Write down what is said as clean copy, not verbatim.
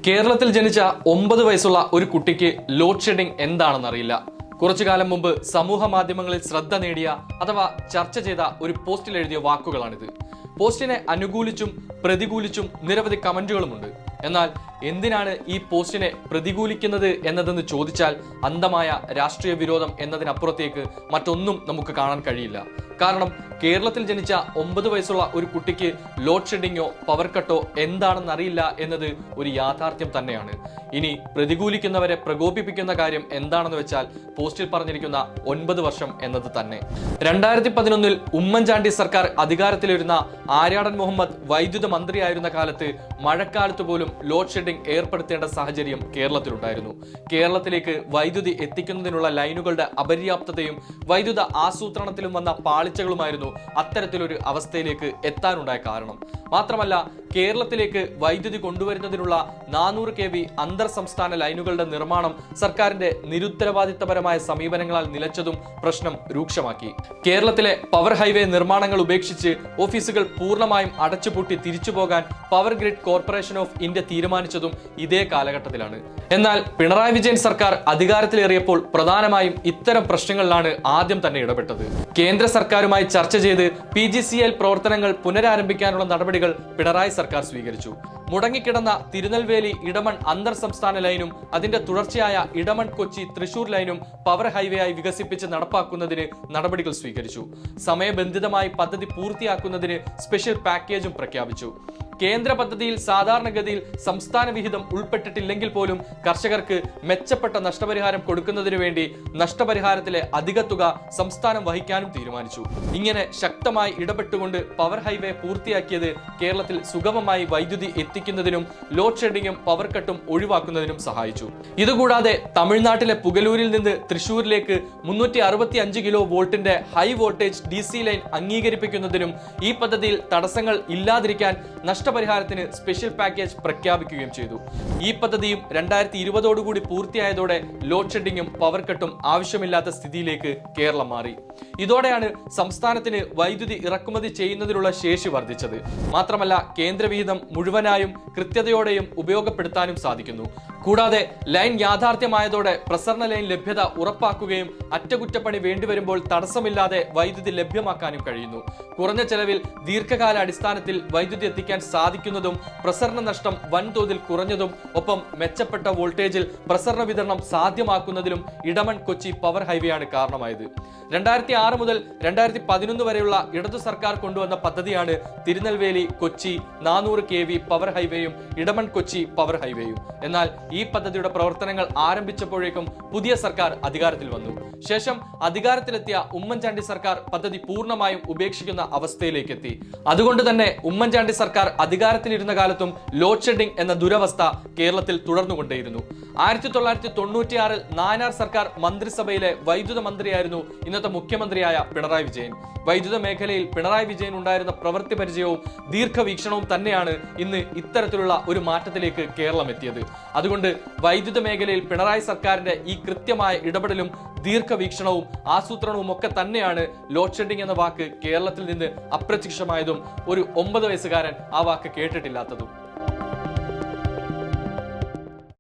കേരളത്തിൽ ജനിച്ച 9 വയസ്സുള്ള ഒരു കുട്ടിക്ക് ലോഡ് ഷെഡിംഗ് എന്താണെന്നറിയില്ല. കുറച്ചു കാലം മുമ്പ് സമൂഹ മാധ്യമങ്ങളിൽ ശ്രദ്ധ നേടിയ അഥവാ ചർച്ച ചെയ്ത ഒരു പോസ്റ്റിൽ എഴുതിയ വാക്കുകളാണിത്. പോസ്റ്റിനെ അനുകൂലിച്ചും പ്രതികൂലിച്ചും നിരവധി കമന്റുകളുമുണ്ട്. എന്നാൽ എന്തിനാണ് ഈ പോസ്റ്റിനെ പ്രതികൂലിക്കുന്നത് എന്നതെന്ന് ചോദിച്ചാൽ അന്ധമായ രാഷ്ട്രീയ വിരോധം എന്നതിനപ്പുറത്തേക്ക് മറ്റൊന്നും നമുക്ക് കാണാൻ കഴിയില്ല. കാരണം കേരളത്തിൽ ജനിച്ച 9 വയസ്സുള്ള ഒരു കുട്ടിക്ക് ലോഡ് ഷെഡിങ്ങോ പവർ കട്ടോ എന്താണെന്നറിയില്ല എന്നത് ഒരു യാഥാർത്ഥ്യം തന്നെയാണ്. ഇനി പ്രതികൂലിക്കുന്നവരെ പ്രകോപിപ്പിക്കുന്ന കാര്യം എന്താണെന്ന് വെച്ചാൽ പോസ്റ്റിൽ പറഞ്ഞിരിക്കുന്ന 9 വർഷം എന്നത് തന്നെ. 2011 ഉമ്മൻചാണ്ടി സർക്കാർ അധികാരത്തിലിരുന്ന ആര്യാടൻ മുഹമ്മദ് വൈദ്യുത മന്ത്രിയായിരുന്ന കാലത്ത് മഴക്കാലത്ത് പോലും ലോഡ് ഷെഡിംഗ് ഏർപ്പെടുത്തേണ്ട സാഹചര്യം കേരളത്തിലുണ്ടായിരുന്നു. കേരളത്തിലേക്ക് വൈദ്യുതി എത്തിക്കുന്നതിനുള്ള ലൈനുകളുടെ അപര്യാപ്തതയും വൈദ്യുത ആസൂത്രണത്തിലും വന്ന പാളിച്ചകളുമായിരുന്നു അത്തരത്തിലൊരു അവസ്ഥയിലേക്ക് എത്താനുണ്ടായ കാരണം. മാത്രമല്ല, കേരളത്തിലേക്ക് വൈദ്യുതി കൊണ്ടുവരുന്നതിനുള്ള 400 kV അന്തർ സംസ്ഥാന ലൈനുകളുടെ നിർമ്മാണം സർക്കാരിന്റെ നിരുത്തരവാദിത്തപരമായ സമീപനങ്ങളാൽ നിലച്ചതും പ്രശ്നം രൂക്ഷമാക്കി. കേരളത്തിലെ പവർ ഹൈവേ നിർമ്മാണങ്ങൾ ഉപേക്ഷിച്ച് ഓഫീസുകൾ പൂർണ്ണമായും അടച്ചുപൂട്ടി തിരിച്ചുപോകാൻ Power Grid Corporation of India തീരുമാനിച്ചതും ഇതേ കാലഘട്ടത്തിലാണ്. എന്നാൽ പിണറായി വിജയൻ സർക്കാർ അധികാരത്തിലേറിയപ്പോൾ പ്രധാനമായും ഇത്തരം പ്രശ്നങ്ങളിലാണ് ആദ്യം തന്നെ ഇടപെട്ടത്. കേന്ദ്ര സർക്കാരുമായി ചർച്ച ചെയ്ത് PGCIL പ്രവർത്തനങ്ങൾ പുനരാരംഭിക്കാനുള്ള നടപടികൾ പിണറായി സർക്കാർ സ്വീകരിച്ചു. മുടങ്ങിക്കിടന്ന തിരുനെൽവേലി ഇടമൺ അന്തർ സംസ്ഥാന ലൈനും അതിന്റെ തുടർച്ചയായ ഇടമൺ കൊച്ചി തൃശൂർ ലൈനും പവർ ഹൈവേ ആയി വികസിപ്പിച്ച് നടപ്പാക്കുന്നതിന് നടപടികൾ സ്വീകരിച്ചു. സമയബന്ധിതമായി പദ്ധതി പൂർത്തിയാക്കുന്നതിന് സ്പെഷ്യൽ പാക്കേജും പ്രഖ്യാപിച്ചു. കേന്ദ്ര പദ്ധതിയിൽ സാധാരണഗതിയിൽ സംസ്ഥാന വിഹിതം ഉൾപ്പെട്ടിട്ടില്ലെങ്കിൽ പോലും കർഷകർക്ക് മെച്ചപ്പെട്ട നഷ്ടപരിഹാരം കൊടുക്കുന്നതിനു വേണ്ടി നഷ്ടപരിഹാരത്തിലെ അധിക തുക സംസ്ഥാനം വഹിക്കാനും തീരുമാനിച്ചു. ഇങ്ങനെ ശക്തമായി ഇടപെട്ടുകൊണ്ട് പവർ ഹൈവേ പൂർത്തിയാക്കിയത് കേരളത്തിൽ സുഗമമായി വൈദ്യുതി എത്തിക്കുന്നതിനും ലോഡ് ഷെഡിങ്ങും പവർ കട്ടും ഒഴിവാക്കുന്നതിനും സഹായിച്ചു. ഇതുകൂടാതെ തമിഴ്നാട്ടിലെ പുഗലൂരിൽ നിന്ന് തൃശൂരിലേക്ക് 365 കിലോ വോൾട്ടിന്റെ ഹൈ വോൾട്ടേജ് DC ലൈൻ അംഗീകരിപ്പിക്കുന്നതിനും ഈ പദ്ധതിയിൽ തടസ്സങ്ങൾ ഇല്ലാതിരിക്കാൻ നഷ്ടപരിഹാരത്തിന് സ്പെഷ്യൽ പാക്കേജ് പ്രഖ്യാപിക്കുകയും ചെയ്തു. ഈ പദ്ധതിയും 2020 പൂർത്തിയായതോടെ ലോഡ് ഷെഡിങ്ങും പവർ കട്ടും ആവശ്യമില്ലാത്ത സ്ഥിതിയിലേക്ക് കേരളം മാറി. ഇതോടെയാണ് സംസ്ഥാനത്തിന് വൈദ്യുതി ഇറക്കുമതി ചെയ്യുന്നതിനുള്ള ശേഷി വർദ്ധിച്ചത്. മാത്രമല്ല, കേന്ദ്രവിഹിതം മുഴുവനായും കൃത്യതയോടെയും ഉപയോഗപ്പെടുത്താനും സാധിക്കുന്നു. കൂടാതെ ലൈൻ യാഥാർത്ഥ്യമായതോടെ പ്രസരണ ലൈൻ ലഭ്യത ഉറപ്പാക്കുകയും അറ്റകുറ്റപ്പണി വേണ്ടിവരുമ്പോൾ തടസ്സമില്ലാതെ വൈദ്യുതി ലഭ്യമാക്കാനും കഴിയുന്നു. കുറഞ്ഞ ചെലവിൽ ദീർഘകാല അടിസ്ഥാനത്തിൽ വൈദ്യുതി എത്തിക്കാൻ സാധിക്കുന്നതും പ്രസരണ നഷ്ടം വൻതോതിൽ കുറഞ്ഞതും ഒപ്പം മെച്ചപ്പെട്ട വോൾട്ടേജിൽ പ്രസരണ വിതരണം സാധ്യമാക്കുന്നതിലും ഇടമൺ കൊച്ചി പവർ ഹൈവേയാണ് കാരണമായത്. 2006 മുതൽ 2011 വരെയുള്ള ഇടതു സർക്കാർ കൊണ്ടുവന്ന പദ്ധതിയാണ് തിരുനെൽവേലി കൊച്ചി 400 kV പവർ ഹൈവേയും ഇടമൺ കൊച്ചി പവർ ഹൈവേയും. എന്നാൽ ഈ പദ്ധതിയുടെ പ്രവർത്തനങ്ങൾ ആരംഭിച്ചപ്പോഴേക്കും പുതിയ സർക്കാർ അധികാരത്തിൽ വന്നു. ശേഷം അധികാരത്തിലെത്തിയ ഉമ്മൻചാണ്ടി സർക്കാർ പദ്ധതി പൂർണ്ണമായും ഉപേക്ഷിക്കുന്ന അവസ്ഥയിലേക്ക് എത്തി. അതുകൊണ്ട് തന്നെ ഉമ്മൻചാണ്ടി സർക്കാർ അധികാരത്തിലിരുന്ന കാലത്തും ലോഡ് ഷെഡിംഗ് എന്ന ദുരവസ്ഥ കേരളത്തിൽ തുടർന്നുകൊണ്ടേയിരുന്നു. 1996 നായനാർ സർക്കാർ മന്ത്രിസഭയിലെ വൈദ്യുത മന്ത്രിയായിരുന്നു ഇന്നത്തെ മുഖ്യമന്ത്രിയായ പിണറായി വിജയൻ. വൈദ്യുത മേഖലയിൽ പിണറായി വിജയൻ ഉണ്ടായിരുന്ന പ്രവൃത്തി പരിചയവും ദീർഘവീക്ഷണവും തന്നെയാണ് ഇന്ന് ഇത്തരത്തിലുള്ള ഒരു മാറ്റത്തിലേക്ക് കേരളം എത്തിയത്. അതുകൊണ്ട് വൈദ്യുത മേഖലയിൽ പിണറായി സർക്കാരിന്റെ ഈ കൃത്യമായ ഇടപെടലും ദീർഘവീക്ഷണവും ആസൂത്രണവും ഒക്കെ തന്നെയാണ് ലോഡ് ഷെഡിംഗ് എന്ന വാക്ക് കേരളത്തിൽ നിന്ന് അപ്രത്യക്ഷമായതും ഒരു 9 വയസ്സുകാരൻ ആ വാക്ക് കേട്ടിട്ടില്ലാത്തതും.